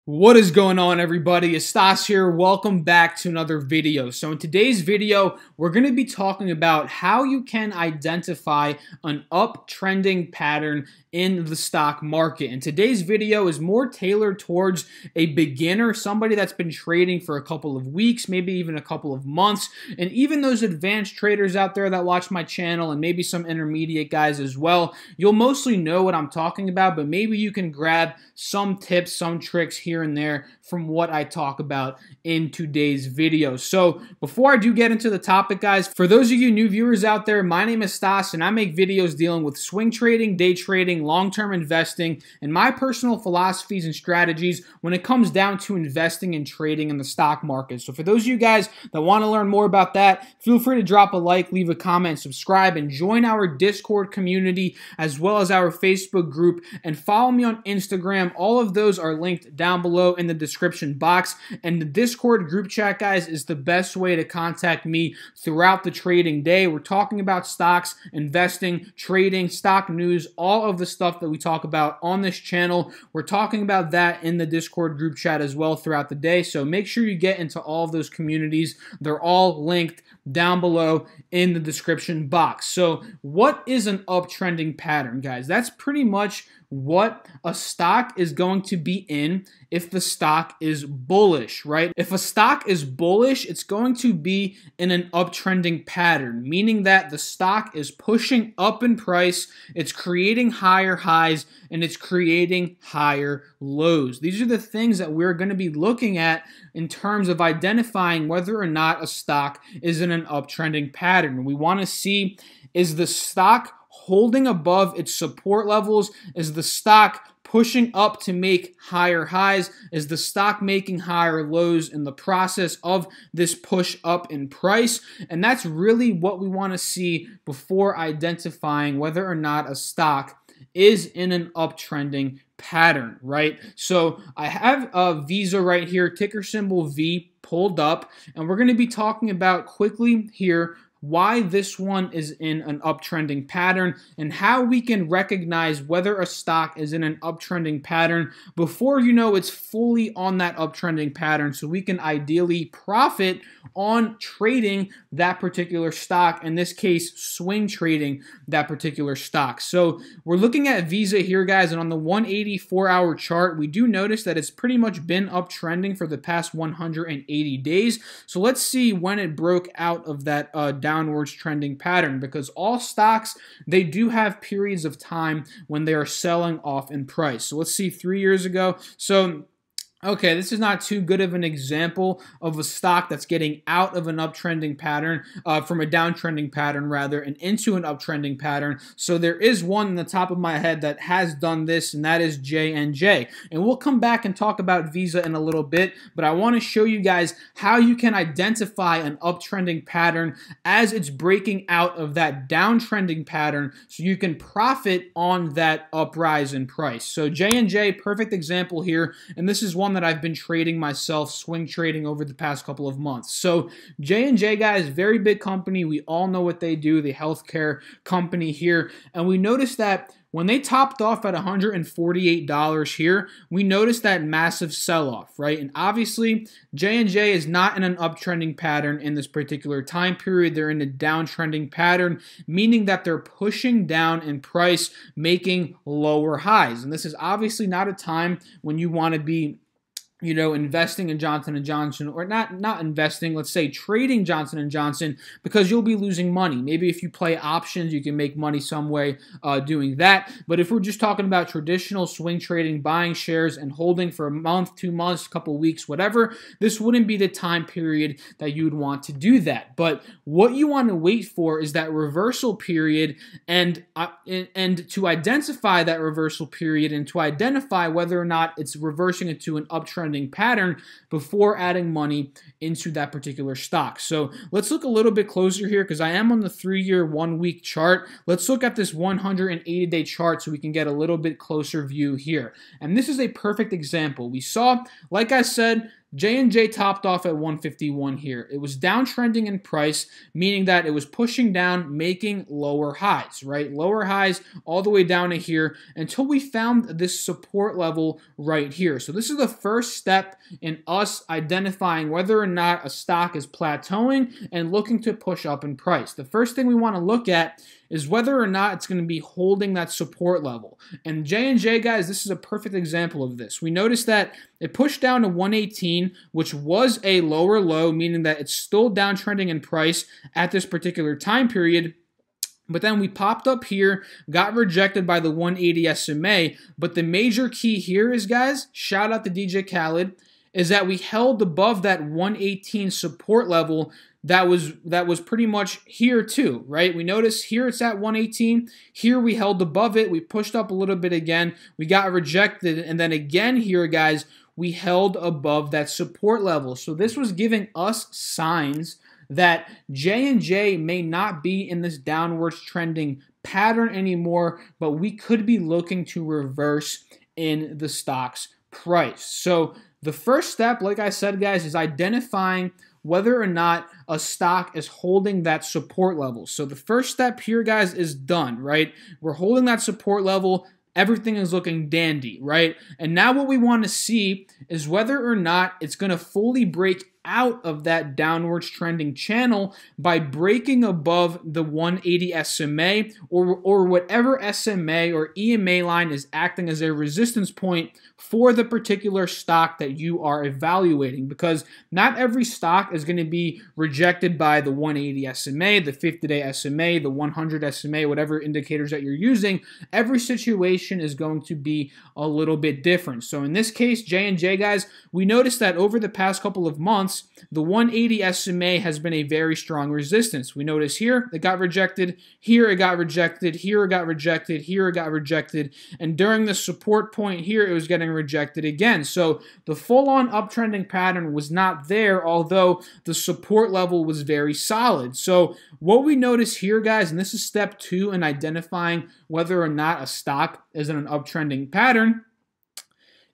What is going on, everybody? It's Stas here. Welcome back to another video. So in today's video, we're going to be talking about how you can identify an uptrending pattern in the stock market. And today's video is more tailored towards a beginner, somebody that's been trading for a couple of weeks, maybe even a couple of months, and even those advanced traders out there that watch my channel and maybe some intermediate guys as well. You'll mostly know what I'm talking about, but maybe you can grab some tips, some tricks here and there from what I talk about in today's video. So before I do get into the topic, guys, for those of you new viewers out there, my name is Stas and I make videos dealing with swing trading, day trading, long-term investing, and my personal philosophies and strategies when it comes down to investing and trading in the stock market. So for those of you guys that want to learn more about that, feel free to drop a like, leave a comment, subscribe, and join our Discord community as well as our Facebook group, and follow me on Instagram. All of those are linked down below in the description box, and the Discord group chat, guys, is the best way to contact me throughout the trading day. We're talking about stocks, investing, trading, stock news, all of the stuff that we talk about on this channel. We're talking about that in the Discord group chat as well throughout the day, so make sure you get into all of those communities. They're all linked down below in the description box. So what is an uptrending pattern, guys? That's pretty much what a stock is going to be in if the stock is bullish, right? If a stock is bullish, it's going to be in an uptrending pattern, meaning that the stock is pushing up in price, it's creating higher highs, and it's creating higher lows. These are the things that we're going to be looking at in terms of identifying whether or not a stock is in an uptrending pattern. We want to see, is the stock holding above its support levels? Is the stock pushing up to make higher highs? Is the stock making higher lows in the process of this push up in price? And that's really what we want to see before identifying whether or not a stock is in an uptrending pattern, right? So I have a Visa right here, ticker symbol V, pulled up, and we're going to be talking about quickly here why this one is in an uptrending pattern and how we can recognize whether a stock is in an uptrending pattern before you know it's fully on that uptrending pattern, so we can ideally profit on trading that particular stock, in this case swing trading that particular stock. So we're looking at Visa here, guys, and on the 184-hour chart we do notice that it's pretty much been uptrending for the past 180 days. So let's see when it broke out of that downwards trending pattern, because all stocks, they do have periods of time when they are selling off in price. So let's see, 3 years ago. So okay, this is not too good of an example of a stock that's getting out of an uptrending pattern, from a downtrending pattern rather, and into an uptrending pattern. So there is one in the top of my head that has done this, and that is J&J. And we'll come back and talk about Visa in a little bit, but I want to show you guys how you can identify an uptrending pattern as it's breaking out of that downtrending pattern, so you can profit on that uprise in price. So J&J, perfect example here, and this is one that I've been trading myself, swing trading, over the past couple of months. So J&J, guys, very big company. We all know what they do, the healthcare company here. And we noticed that when they topped off at $148 here, we noticed that massive sell-off, right? And obviously, J&J is not in an uptrending pattern in this particular time period. They're in a downtrending pattern, meaning that they're pushing down in price, making lower highs. And this is obviously not a time when you want to be, you know, investing in Johnson & Johnson, or not investing, let's say trading Johnson & Johnson, because you'll be losing money. Maybe if you play options, you can make money some way doing that. But if we're just talking about traditional swing trading, buying shares and holding for a month, 2 months, a couple weeks, whatever, this wouldn't be the time period that you would want to do that. But what you want to wait for is that reversal period, and to identify that reversal period and to identify whether or not it's reversing into an uptrending pattern before adding money into that particular stock. So let's look a little bit closer here, because I am on the 3-year, 1-week chart. Let's look at this 180-day chart so we can get a little bit closer view here. And this is a perfect example. We saw, like I said, J&J topped off at 151 here. It was downtrending in price, meaning that it was pushing down, making lower highs, right? Lower highs all the way down to here until we found this support level right here. So this is the first step in us identifying whether or not a stock is plateauing and looking to push up in price. The first thing we want to look at is whether or not it's going to be holding that support level. And J&J, guys, this is a perfect example of this. We noticed that it pushed down to 118, which was a lower low, meaning that it's still downtrending in price at this particular time period. But then we popped up here, got rejected by the 180 SMA. But the major key here is, guys, shout out to DJ Khaled, is that we held above that 118 support level that was pretty much here too, right? We notice here it's at 118. Here we held above it. We pushed up a little bit again. We got rejected. And then again here, guys, we held above that support level. So this was giving us signs that J&J may not be in this downwards trending pattern anymore, but we could be looking to reverse in the stock's price. So the first step, like I said, guys, is identifying whether or not a stock is holding that support level. So the first step here, guys, is done, right? We're holding that support level. Everything is looking dandy, right? And now what we want to see is whether or not it's going to fully break out of that downwards trending channel by breaking above the 180 SMA or whatever SMA or EMA line is acting as a resistance point for the particular stock that you are evaluating, because not every stock is going to be rejected by the 180 SMA, the 50-day SMA, the 100 SMA, whatever indicators that you're using. Every situation is going to be a little bit different. So in this case, J&J, guys, we noticed that over the past couple of months, the 180 SMA has been a very strong resistance. We notice here it got rejected, here it got rejected, here it got rejected, here it got rejected, and during the support point here, it was getting rejected again. So the full-on uptrending pattern was not there, although the support level was very solid. So what we notice here, guys, and this is step 2 in identifying whether or not a stock is in an uptrending pattern,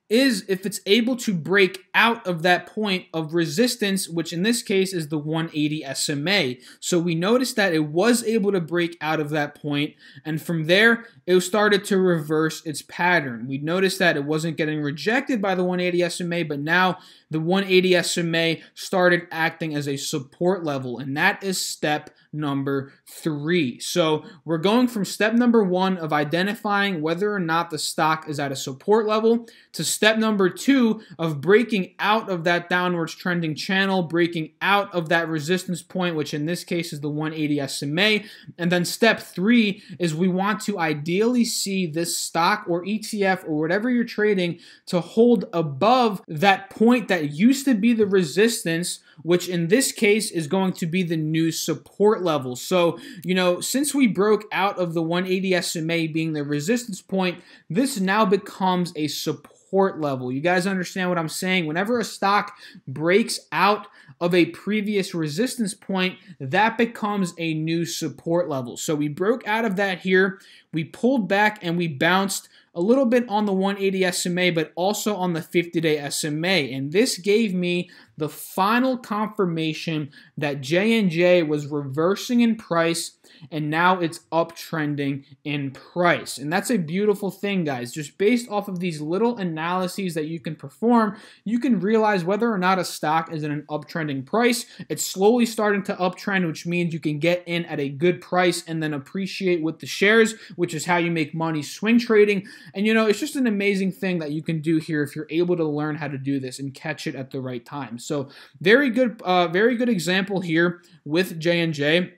is if it's able to break out of that point of resistance, which in this case is the 180 SMA. So we noticed that it was able to break out of that point, and from there, it started to reverse its pattern. We noticed that it wasn't getting rejected by the 180 SMA, but now the 180 SMA started acting as a support level, and that is step number 3. So we're going from step number 1 of identifying whether or not the stock is at a support level to step number 2 of breaking out of that downwards trending channel, breaking out of that resistance point, which in this case is the 180 SMA. And then step 3 is we want to ideally see this stock or ETF or whatever you're trading to hold above that point that used to be the resistance, which in this case is going to be the new support level. So, you know, since we broke out of the 180 SMA being the resistance point, this now becomes a support level. You guys understand what I'm saying? Whenever a stock breaks out of a previous resistance point, that becomes a new support level. So we broke out of that here, we pulled back and we bounced a little bit on the 180 SMA, but also on the 50-day SMA. And this gave me the final confirmation that J&J was reversing in price, and now it's uptrending in price. And that's a beautiful thing, guys. Just based off of these little analyses that you can perform, you can realize whether or not a stock is in an uptrending price. It's slowly starting to uptrend, which means you can get in at a good price and then appreciate with the shares, which is how you make money swing trading. And you know, it's just an amazing thing that you can do here if you're able to learn how to do this and catch it at the right time. So very good example here with J&J.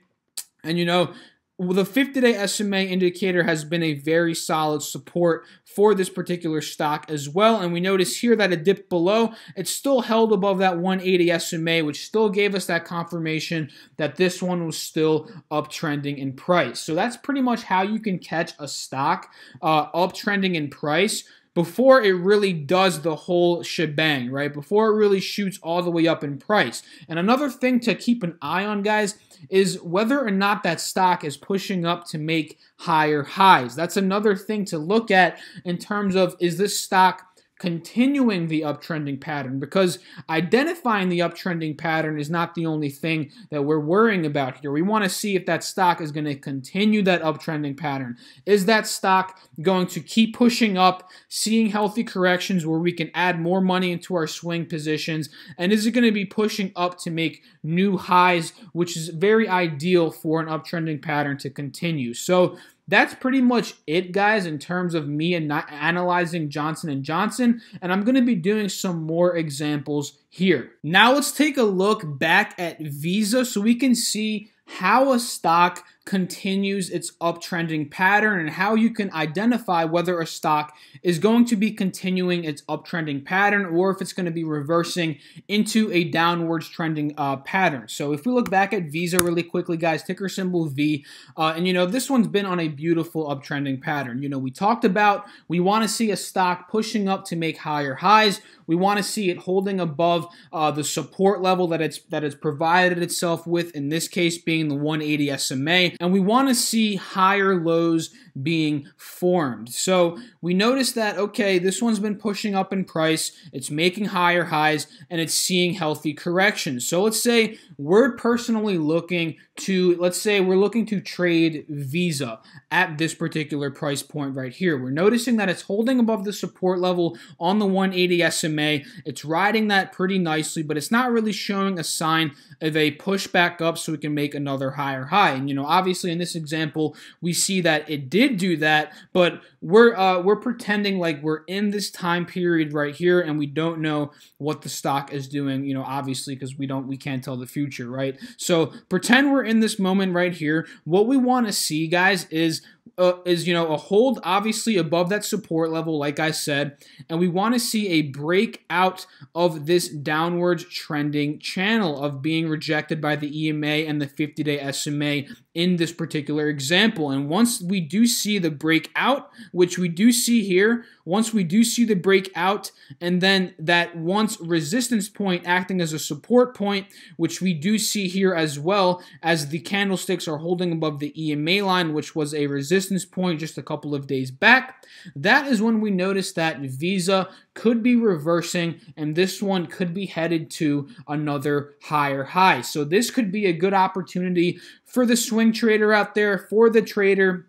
And you know, the 50-day SMA indicator has been a very solid support for this particular stock as well. And we notice here that it dipped below. It still held above that 180 SMA, which still gave us that confirmation that this one was still uptrending in price. So that's pretty much how you can catch a stock uptrending in price before it really does the whole shebang, right? Before it really shoots all the way up in price. And another thing to keep an eye on, guys, is whether or not that stock is pushing up to make higher highs. That's another thing to look at in terms of, is this stock continuing the uptrending pattern, because identifying the uptrending pattern is not the only thing that we're worrying about here. We want to see if that stock is going to continue that uptrending pattern. Is that stock going to keep pushing up, seeing healthy corrections where we can add more money into our swing positions, and is it going to be pushing up to make new highs, which is very ideal for an uptrending pattern to continue. So that's pretty much it, guys, in terms of me and analyzing Johnson & Johnson, and I'm going to be doing some more examples here. Now let's take a look back at Visa so we can see how a stock continues its uptrending pattern and how you can identify whether a stock is going to be continuing its uptrending pattern or if it's going to be reversing into a downwards trending pattern. So if we look back at Visa really quickly, guys, ticker symbol V, and this one's been on a beautiful uptrending pattern. We talked about we want to see a stock pushing up to make higher highs. We want to see it holding above the support level that it's provided itself with, in this case being the 180 SMA, and we want to see higher lows being formed. So we notice that, okay, this one's been pushing up in price, it's making higher highs, and it's seeing healthy corrections. So let's say we're personally looking to, we're looking to trade Visa at this particular price point right here. We're noticing that it's holding above the support level on the 180 SMA. It's riding that pretty nicely, but it's not really showing a sign of a push back up so we can make another higher high. And obviously in this example, we see that it did do that, but we're pretending like we're in this time period right here and we don't know what the stock is doing, obviously, because we can't tell the future, right? So pretend we're in this moment right here. What we want to see, guys, is a hold obviously above that support level, like I said, and we want to see a breakout of this downwards trending channel of being rejected by the EMA and the 50-day SMA in this particular example. And once we do see the breakout, which we do see here, once we do see the breakout and then that once resistance point acting as a support point, which we do see here as well, as the candlesticks are holding above the EMA line, which was a resistance point just a couple of days back, that is when we notice that Visa could be reversing and this one could be headed to another higher high. So this could be a good opportunity for the swing trader out there, for the trader,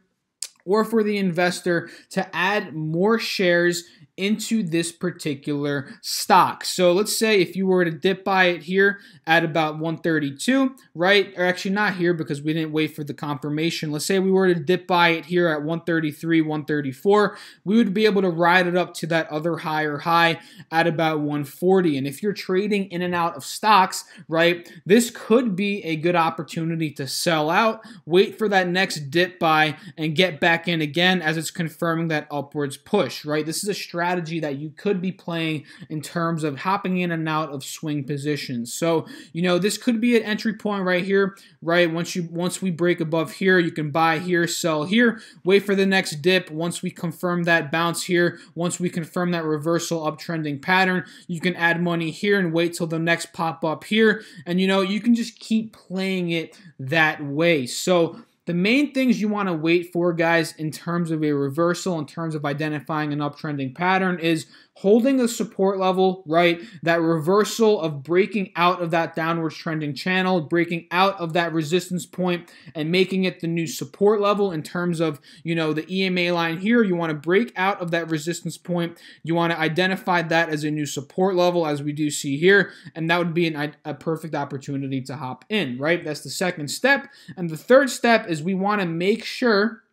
or for the investor to add more shares into this particular stock. So let's say if you were to dip buy it here at about 132, right? Or actually not here because we didn't wait for the confirmation. Let's say we were to dip buy it here at 133, 134, we would be able to ride it up to that other higher high at about 140. And if you're trading in and out of stocks, right, this could be a good opportunity to sell out, wait for that next dip buy, and get back in again as it's confirming that upwards push, right? This is a strategy that you could be playing in terms of hopping in and out of swing positions. So, this could be an entry point right here, right? Once we break above here, you can buy here, sell here, wait for the next dip. Once we confirm that bounce here, once we confirm that reversal uptrending pattern, you can add money here and wait till the next pop up here. And, you can just keep playing it that way. So the main things you want to wait for, guys, in terms of a reversal, in terms of identifying an uptrending pattern, is holding a support level, right? That reversal of breaking out of that downwards trending channel, breaking out of that resistance point and making it the new support level in terms of, the EMA line here. You want to break out of that resistance point. You want to identify that as a new support level, as we do see here, and that would be a perfect opportunity to hop in, right? That's the second step. And the third step is we want to make sure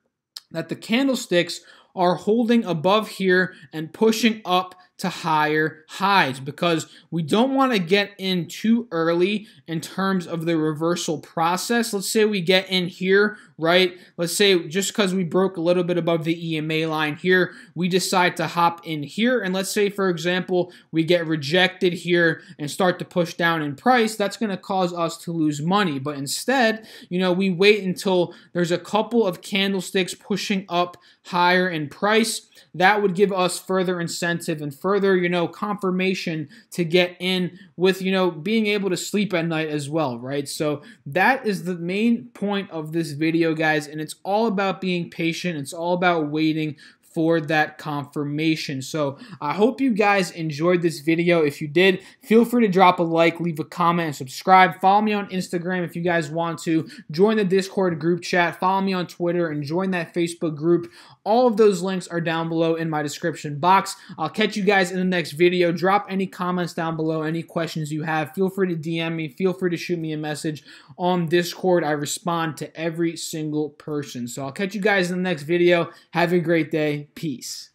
that the candlesticks are holding above here and pushing up to higher highs, because we don't want to get in too early in terms of the reversal process. Let's say we get in here, right? Let's say just because we broke a little bit above the EMA line here, we decide to hop in here. And let's say, for example, we get rejected here and start to push down in price. That's going to cause us to lose money. But instead, we wait until there's a couple of candlesticks pushing up higher in price. That would give us further incentive and further, confirmation to get in with, being able to sleep at night as well, right? So that is the main point of this video, guys, and it's all about being patient. It's all about waiting for that confirmation. So I hope you guys enjoyed this video. If you did, feel free to drop a like, leave a comment, and subscribe. Follow me on Instagram if you guys want to. Join the Discord group chat. Follow me on Twitter and join that Facebook group. All of those links are down below in my description box. I'll catch you guys in the next video. Drop any comments down below, any questions you have. Feel free to DM me. Feel free to shoot me a message on Discord. I respond to every single person. So I'll catch you guys in the next video. Have a great day. Peace.